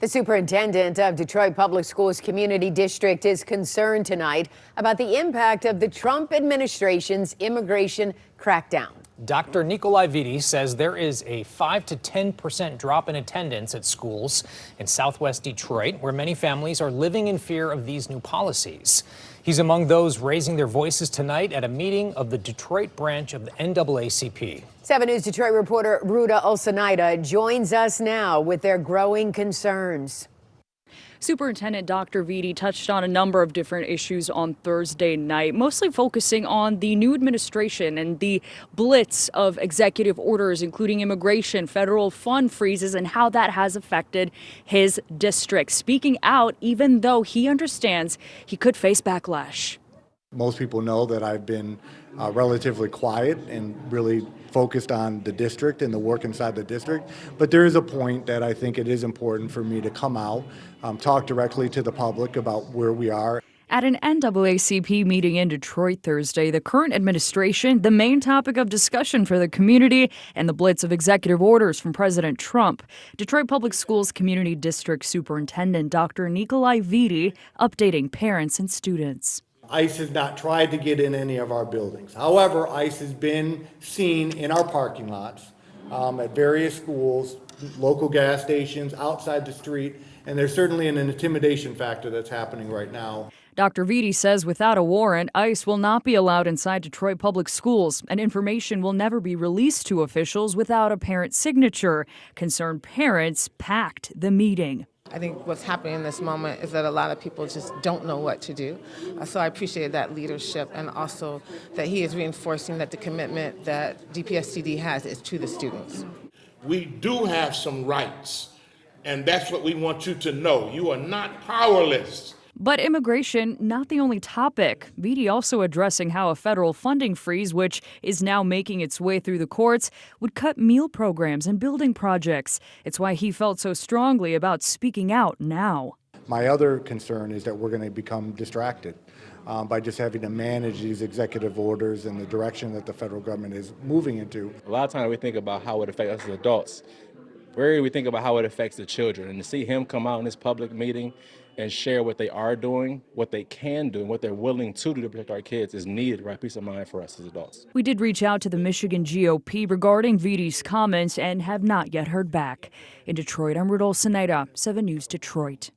The superintendent of Detroit Public Schools Community District is concerned tonight about the impact of the Trump administration's immigration crackdown. Dr. Nikolai Vitti says there is a 5 to 10% drop in attendance at schools in Southwest Detroit, where many families are living in fear of these new policies. He's among those raising their voices tonight at a meeting of the Detroit branch of the NAACP. 7 News Detroit reporter Ruta Olsanaida joins us now with their growing concerns. Superintendent Dr. Vitti touched on a number of different issues on Thursday night, mostly focusing on the new administration and the blitz of executive orders, including immigration, federal fund freezes, and how that has affected his district. Speaking out, even though he understands he could face backlash. Most people know that I've been relatively quiet and really focused on the district and the work inside the district. But there is a point that I think it is important for me to come out, talk directly to the public about where we are. At an NAACP meeting in Detroit Thursday, the current administration, the main topic of discussion for the community, and the blitz of executive orders from President Trump. Detroit Public Schools Community District Superintendent Dr. Nikolai Vitti updating parents and students. ICE has not tried to get in any of our buildings. However, ICE has been seen in our parking lots, at various schools, local gas stations, outside the street, and there's certainly an intimidation factor that's happening right now. Dr. Vitti says without a warrant, ICE will not be allowed inside Detroit Public Schools, and information will never be released to officials without a parent signature. Concerned parents packed the meeting. I think what's happening in this moment is that a lot of people just don't know what to do. So I appreciate that leadership, and also that he is reinforcing that the commitment that DPSCD has is to the students. We do have some rights, and that's what we want you to know. You are not powerless. But immigration, not the only topic. Vitti also addressing how a federal funding freeze, which is now making its way through the courts, would cut meal programs and building projects. It's why he felt so strongly about speaking out now. My other concern is that we're going to become distracted by just having to manage these executive orders and the direction that the federal government is moving into. A lot of times we think about how it affects us as adults. Rarely we think about how it affects the children. And to see him come out in this public meeting and share what they are doing, what they can do, and what they're willing to do to protect our kids is needed, right? Peace of mind for us as adults. We did reach out to the Michigan GOP regarding Vitti's comments and have not yet heard back. In Detroit, I'm Ruta Olsanaida, 7 News Detroit.